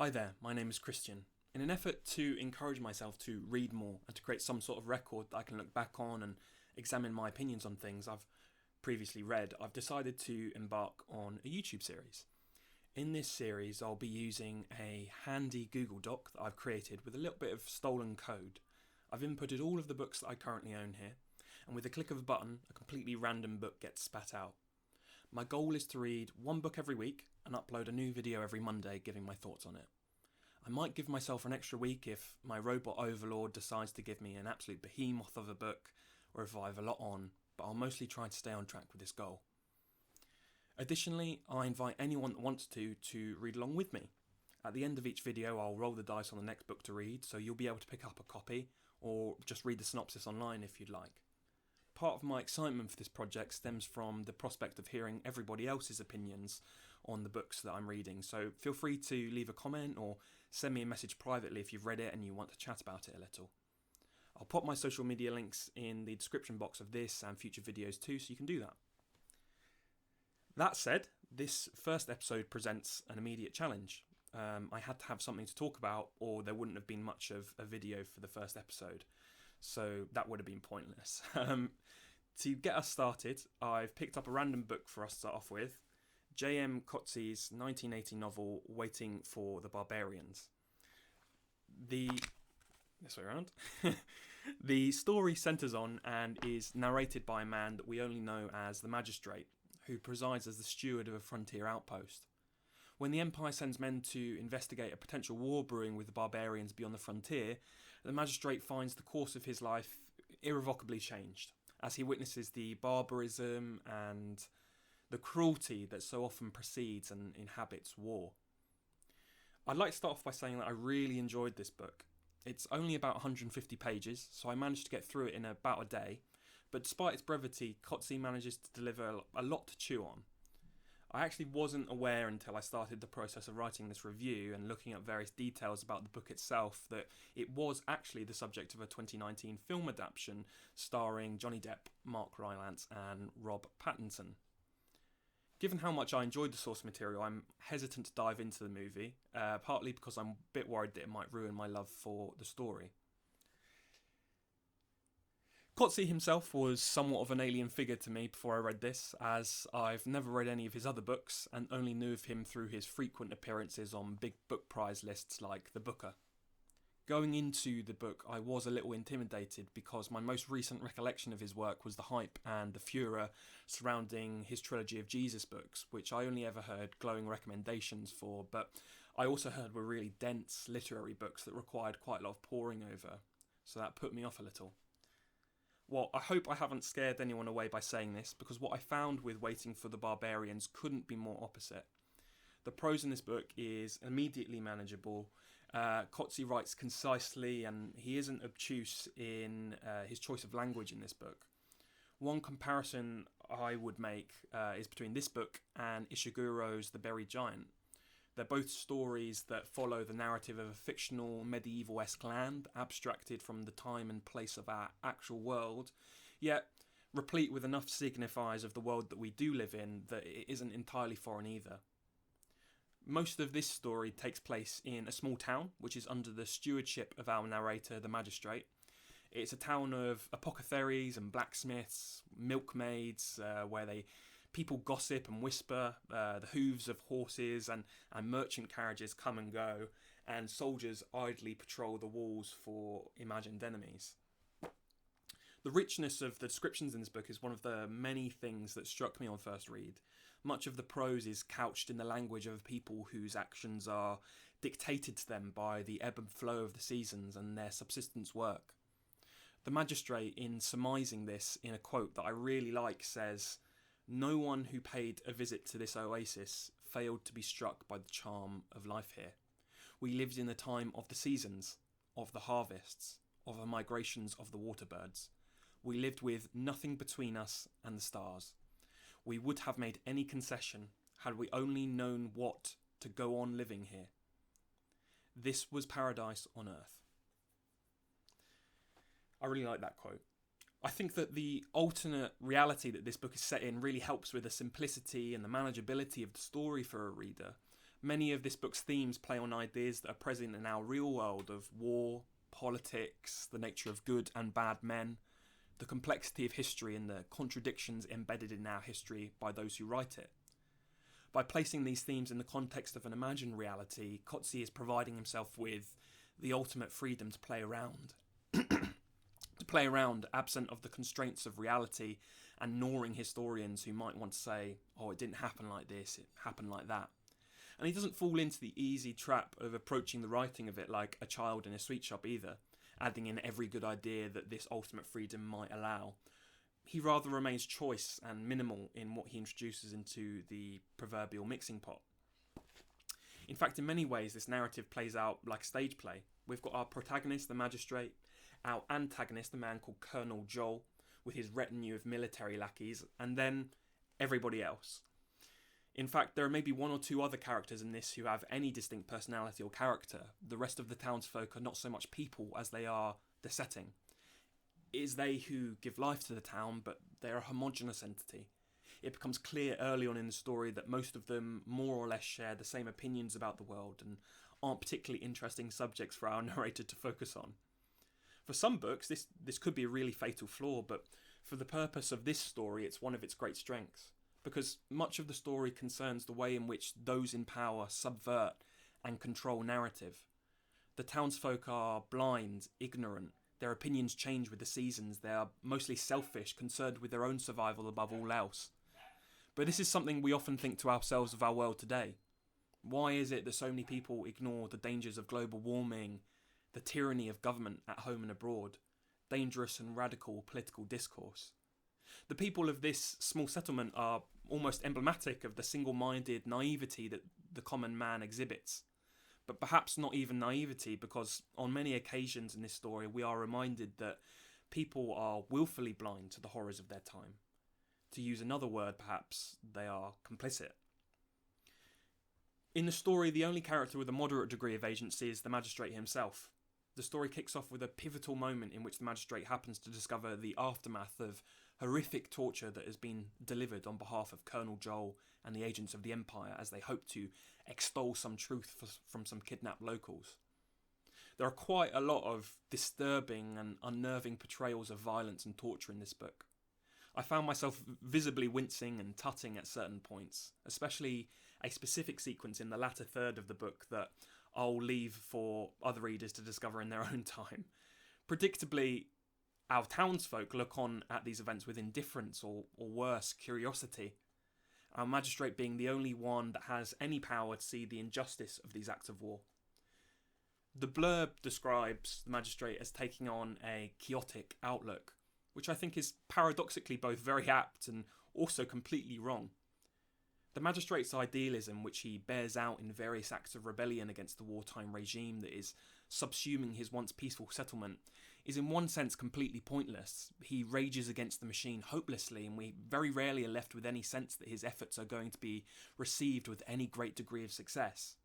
Hi there, my name is Christian. In an effort to encourage myself to read more and to create some sort of record that I can look back on and examine my opinions on things I've previously read, I've decided to embark on a YouTube series. In this series, I'll be using a handy Google Doc that I've created with a little bit of stolen code. I've inputted all of the books that I currently own here, and with a click of a button, a completely random book gets spat out. My goal is to read one book every week and upload a new video every Monday giving my thoughts on it. I might give myself an extra week if my robot overlord decides to give me an absolute behemoth of a book, or if I have a lot on, but I'll mostly try to stay on track with this goal. Additionally, I invite anyone that wants to read along with me. At the end of each video, I'll roll the dice on the next book to read, so you'll be able to pick up a copy, or just read the synopsis online if you'd like. Part of my excitement for this project stems from the prospect of hearing everybody else's opinions on the books that I'm reading, so feel free to leave a comment or send me a message privately if you've read it and you want to chat about it a little. I'll pop my social media links in the description box of this and future videos too, so you can do that. That said, this first episode presents an immediate challenge. I had to have something to talk about, or there wouldn't have been much of a video for the first episode. So that would have been pointless. To get us started, I've picked up a random book for us to start off with, J.M. Coetzee's 1980 novel, Waiting for the Barbarians. This way around. The story centres on and is narrated by a man that we only know as the Magistrate, who presides as the steward of a frontier outpost. When the Empire sends men to investigate a potential war brewing with the barbarians beyond the frontier, the Magistrate finds the course of his life irrevocably changed, as he witnesses the barbarism and the cruelty that so often precedes and inhabits war. I'd like to start off by saying that I really enjoyed this book. It's only about 150 pages, so I managed to get through it in about a day, but despite its brevity, Coetzee manages to deliver a lot to chew on. I actually wasn't aware until I started the process of writing this review and looking at various details about the book itself that it was actually the subject of a 2019 film adaptation starring Johnny Depp, Mark Rylance and Rob Pattinson. Given how much I enjoyed the source material, I'm hesitant to dive into the movie, partly because I'm a bit worried that it might ruin my love for the story. Coetzee himself was somewhat of an alien figure to me before I read this, as I've never read any of his other books and only knew of him through his frequent appearances on big book prize lists like The Booker. Going into the book, I was a little intimidated because my most recent recollection of his work was the hype and the furor surrounding his trilogy of Jesus books, which I only ever heard glowing recommendations for, but I also heard were really dense literary books that required quite a lot of poring over, so that put me off a little. Well, I hope I haven't scared anyone away by saying this, because what I found with Waiting for the Barbarians couldn't be more opposite. The prose in this book is immediately manageable. Coetzee writes concisely, and he isn't obtuse in his choice of language in this book. One comparison I would make is between this book and Ishiguro's The Buried Giant. They're both stories that follow the narrative of a fictional medieval-esque land, abstracted from the time and place of our actual world, yet replete with enough signifiers of the world that we do live in that it isn't entirely foreign either. Most of this story takes place in a small town, which is under the stewardship of our narrator, the Magistrate. It's a town of apothecaries and blacksmiths, milkmaids, where people gossip and whisper, the hooves of horses and merchant carriages come and go, and soldiers idly patrol the walls for imagined enemies. The richness of the descriptions in this book is one of the many things that struck me on first read. Much of the prose is couched in the language of people whose actions are dictated to them by the ebb and flow of the seasons and their subsistence work. The Magistrate, in surmising this in a quote that I really like, says, "No one who paid a visit to this oasis failed to be struck by the charm of life here. We lived in the time of the seasons, of the harvests, of the migrations of the water birds. We lived with nothing between us and the stars. We would have made any concession had we only known what to go on living here. This was paradise on earth." I really like that quote. I think that the alternate reality that this book is set in really helps with the simplicity and the manageability of the story for a reader, Many of this book's themes play on ideas that are present in our real world of war, politics, the nature of good and bad men, the complexity of history and the contradictions embedded in our history by those who write it. By placing these themes in the context of an imagined reality, Coetzee is providing himself with the ultimate freedom to play around. To play around, absent of the constraints of reality and gnawing historians who might want to say, oh, it didn't happen like this, it happened like that. And he doesn't fall into the easy trap of approaching the writing of it like a child in a sweet shop either, adding in every good idea that this ultimate freedom might allow. He rather remains choice and minimal in what he introduces into the proverbial mixing pot. In fact, in many ways, this narrative plays out like a stage play. We've got our protagonist, the magistrate, our antagonist, a man called Colonel Joel, with his retinue of military lackeys, and then everybody else. In fact, there are maybe one or two other characters in this who have any distinct personality or character. The rest of the townsfolk are not so much people as they are the setting. It is they who give life to the town, but they're a homogeneous entity. It becomes clear early on in the story that most of them more or less share the same opinions about the world and aren't particularly interesting subjects for our narrator to focus on. For some books, this could be a really fatal flaw, but for the purpose of this story, it's one of its great strengths. Because much of the story concerns the way in which those in power subvert and control narrative. The townsfolk are blind, ignorant, their opinions change with the seasons, they are mostly selfish, concerned with their own survival above all else. But this is something we often think to ourselves of our world today. Why is it that so many people ignore the dangers of global warming, the tyranny of government at home and abroad, dangerous and radical political discourse? The people of this small settlement are almost emblematic of the single-minded naivety that the common man exhibits. But perhaps not even naivety, because on many occasions in this story we are reminded that people are willfully blind to the horrors of their time. To use another word, perhaps, they are complicit. In the story, the only character with a moderate degree of agency is the magistrate himself. The story kicks off with a pivotal moment in which the magistrate happens to discover the aftermath of horrific torture that has been delivered on behalf of Colonel Joel and the agents of the Empire as they hope to extol some truth from some kidnapped locals. There are quite a lot of disturbing and unnerving portrayals of violence and torture in this book. I found myself visibly wincing and tutting at certain points, especially a specific sequence in the latter third of the book that I'll leave for other readers to discover in their own time. Predictably, our townsfolk look on at these events with indifference or worse, curiosity. Our magistrate being the only one that has any power to see the injustice of these acts of war. The blurb describes the magistrate as taking on a chaotic outlook, which I think is paradoxically both very apt and also completely wrong. The magistrate's idealism, which he bears out in various acts of rebellion against the wartime regime that is subsuming his once peaceful settlement, is in one sense completely pointless. He rages against the machine hopelessly, and we very rarely are left with any sense that his efforts are going to be received with any great degree of success.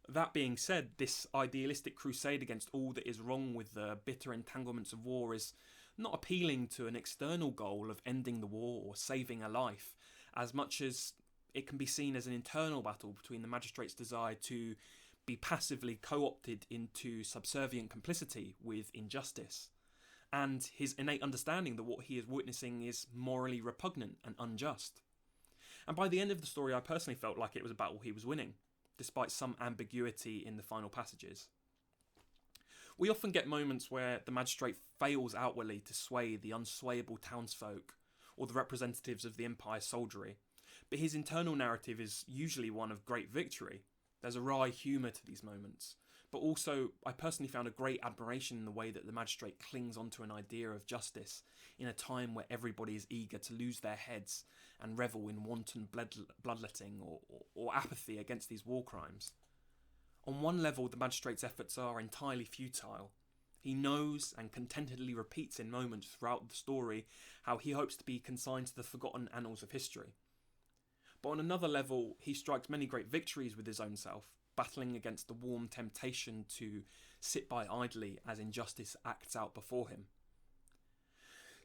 That being said, this idealistic crusade against all that is wrong with the bitter entanglements of war is not appealing to an external goal of ending the war or saving a life, as much as it can be seen as an internal battle between the magistrate's desire to be passively co-opted into subservient complicity with injustice, and his innate understanding that what he is witnessing is morally repugnant and unjust. And by the end of the story, I personally felt like it was a battle he was winning, despite some ambiguity in the final passages. We often get moments where the magistrate fails outwardly to sway the unswayable townsfolk or the representatives of the Empire's soldiery, but his internal narrative is usually one of great victory. There's a wry humour to these moments, but also I personally found a great admiration in the way that the magistrate clings onto an idea of justice in a time where everybody is eager to lose their heads and revel in wanton bloodletting or apathy against these war crimes. On one level, the magistrate's efforts are entirely futile. He knows and contentedly repeats in moments throughout the story how he hopes to be consigned to the forgotten annals of history. But on another level, he strikes many great victories with his own self, battling against the warm temptation to sit by idly as injustice acts out before him.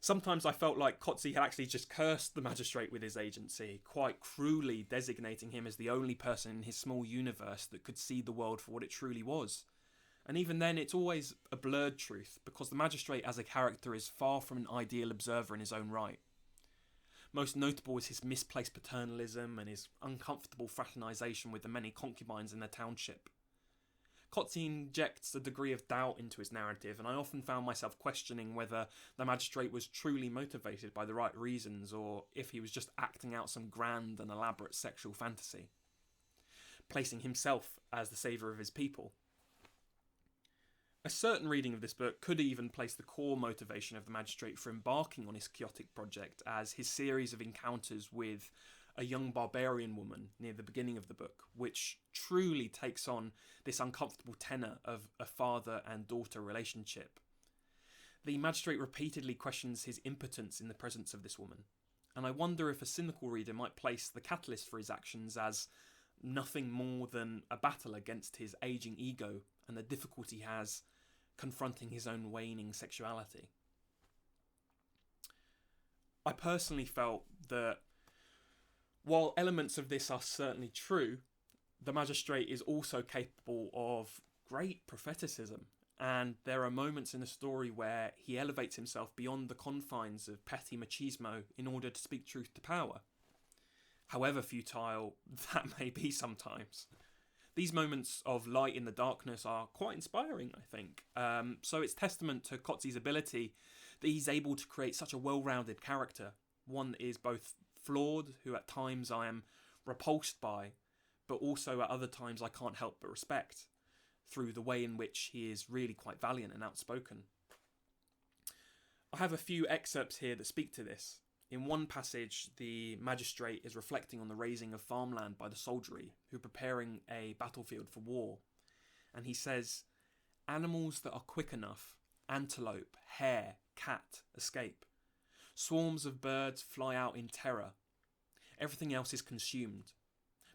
Sometimes I felt like Kotze had actually just cursed the magistrate with his agency, quite cruelly designating him as the only person in his small universe that could see the world for what it truly was. And even then, it's always a blurred truth, because the magistrate as a character is far from an ideal observer in his own right. Most notable is his misplaced paternalism and his uncomfortable fraternisation with the many concubines in the township. Kotze injects a degree of doubt into his narrative, and I often found myself questioning whether the magistrate was truly motivated by the right reasons, or if he was just acting out some grand and elaborate sexual fantasy, placing himself as the saviour of his people. A certain reading of this book could even place the core motivation of the magistrate for embarking on his chaotic project as his series of encounters with a young barbarian woman near the beginning of the book, which truly takes on this uncomfortable tenor of a father and daughter relationship. The magistrate repeatedly questions his impotence in the presence of this woman, and I wonder if a cynical reader might place the catalyst for his actions as nothing more than a battle against his ageing ego and the difficulty he has confronting his own waning sexuality. I personally felt that while elements of this are certainly true, the magistrate is also capable of great propheticism, and there are moments in the story where he elevates himself beyond the confines of petty machismo in order to speak truth to power, however futile that may be sometimes. These moments of light in the darkness are quite inspiring, I think. So it's testament to Kotze's ability that he's able to create such a well-rounded character, one that is both flawed, who at times I am repulsed by, but also at other times I can't help but respect, through the way in which he is really quite valiant and outspoken. I have a few excerpts here that speak to this. In one passage, the magistrate is reflecting on the raising of farmland by the soldiery, who are preparing a battlefield for war. And he says, "Animals that are quick enough, antelope, hare, cat, escape. Swarms of birds fly out in terror. Everything else is consumed.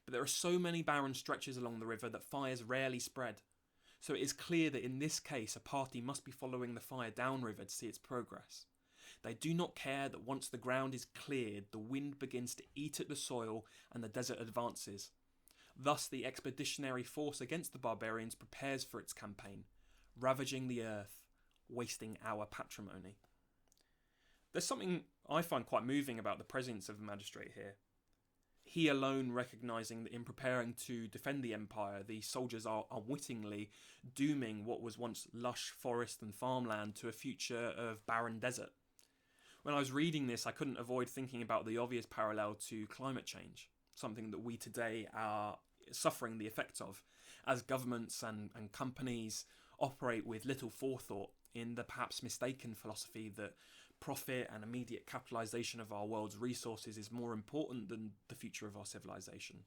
But there are so many barren stretches along the river that fires rarely spread. So it is clear that in this case a party must be following the fire downriver to see its progress. They do not care that once the ground is cleared, the wind begins to eat at the soil and the desert advances. Thus the expeditionary force against the barbarians prepares for its campaign, ravaging the earth, wasting our patrimony." There's something I find quite moving about the presence of the magistrate here. He alone recognising that in preparing to defend the empire, the soldiers are unwittingly dooming what was once lush forest and farmland to a future of barren desert. When I was reading this, I couldn't avoid thinking about the obvious parallel to climate change, something that we today are suffering the effects of, as governments and companies operate with little forethought in the perhaps mistaken philosophy that profit and immediate capitalisation of our world's resources is more important than the future of our civilization.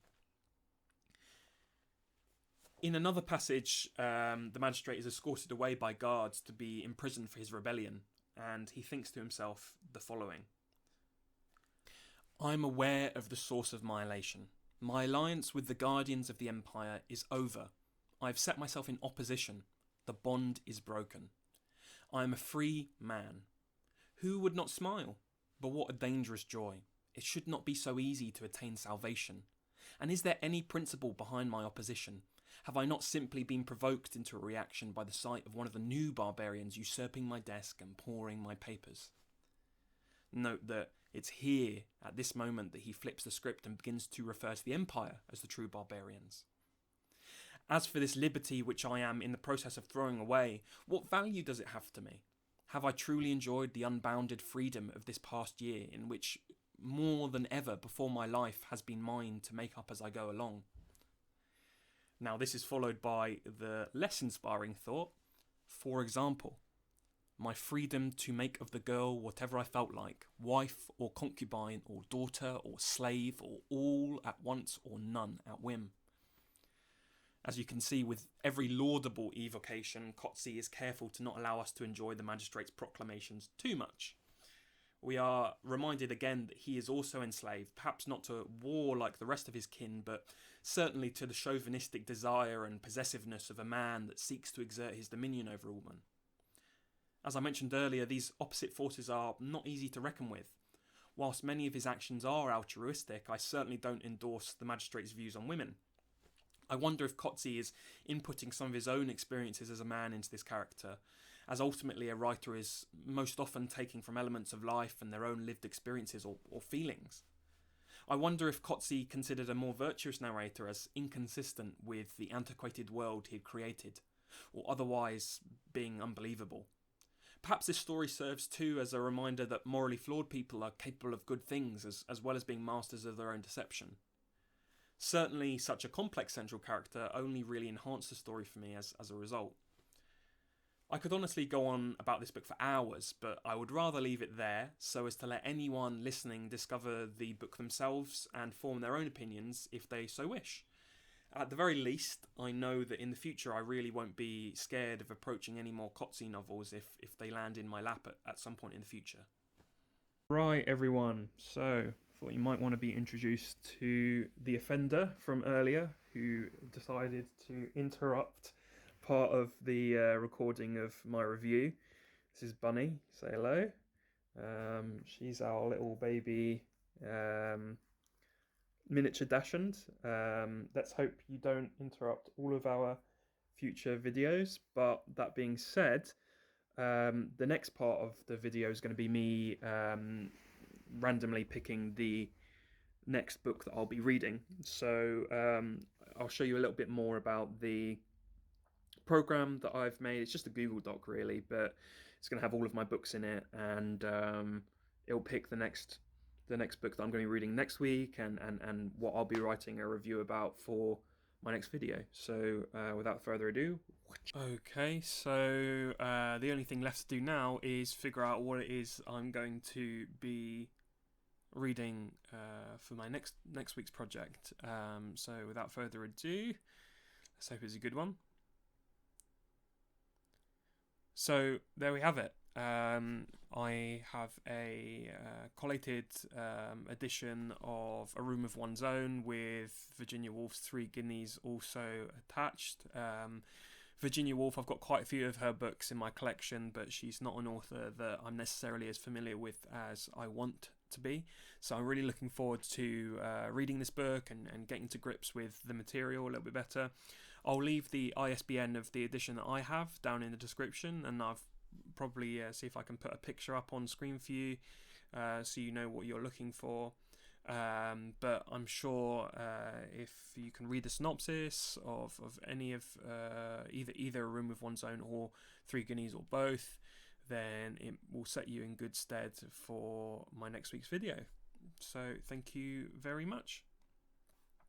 In another passage, the magistrate is escorted away by guards to be imprisoned for his rebellion, and he thinks to himself the following: "I am aware of the source of my elation. My alliance with the guardians of the empire is over. I have set myself in opposition. The bond is broken. I am a free man. Who would not smile? But what a dangerous joy. It should not be so easy to attain salvation. And is there any principle behind my opposition? Have I not simply been provoked into a reaction by the sight of one of the new barbarians usurping my desk and pouring my papers?" Note that it's here, at this moment, that he flips the script and begins to refer to the empire as the true barbarians. As for this liberty which I am in the process of throwing away, what value does it have to me? Have I truly enjoyed the unbounded freedom of this past year, in which more than ever before my life has been mine to make up as I go along? Now, this is followed by the less inspiring thought. For example, my freedom to make of the girl whatever I felt like, wife or concubine or daughter or slave, or all at once or none at whim. As you can see, with every laudable evocation, Kotze is careful to not allow us to enjoy the magistrate's proclamations too much. We are reminded again that he is also enslaved, perhaps not to war like the rest of his kin, but certainly to the chauvinistic desire and possessiveness of a man that seeks to exert his dominion over a woman. As I mentioned earlier, these opposite forces are not easy to reckon with. Whilst many of his actions are altruistic, I certainly don't endorse the magistrate's views on women. I wonder if Coetzee is inputting some of his own experiences as a man into this character, as ultimately a writer is most often taking from elements of life and their own lived experiences or feelings. I wonder if Coetzee considered a more virtuous narrator as inconsistent with the antiquated world he had created, or otherwise being unbelievable. Perhaps this story serves too as a reminder that morally flawed people are capable of good things as well as being masters of their own deception. Certainly, such a complex central character only really enhanced the story for me as a result. I could honestly go on about this book for hours, but I would rather leave it there so as to let anyone listening discover the book themselves and form their own opinions if they so wish. At the very least, I know that in the future I really won't be scared of approaching any more Coetzee novels if they land in my lap at some point in the future. Right, everyone. So, I thought you might want to be introduced to the offender from earlier who decided to interrupt part of the recording of my review. This is Bunny. Say hello. She's our little baby miniature dachshund. Let's hope you don't interrupt all of our future videos. But that being said, the next part of the video is going to be me randomly picking the next book that I'll be reading. So I'll show you a little bit more about the program that I've made. It's just a Google Doc really, but it's going to have all of my books in it, and it'll pick the next book that I'm going to be reading next week, and what I'll be writing a review about for my next video. So without further ado, okay, so the only thing left to do now is figure out what it is I'm going to be reading for my next week's project. So without further ado, let's hope it's a good one. So there we have it. I have a collated edition of A Room of One's Own with Virginia Woolf's Three Guineas also attached. Virginia Woolf, I've got quite a few of her books in my collection, but she's not an author that I'm necessarily as familiar with as I want to be. So I'm really looking forward to reading this book and getting to grips with the material a little bit better. I'll leave the ISBN of the edition that I have down in the description, and I've probably see if I can put a picture up on screen for you so you know what you're looking for. But I'm sure if you can read the synopsis of any of either A Room of One's Own or Three Guineas or both, then it will set you in good stead for my next week's video. So thank you very much.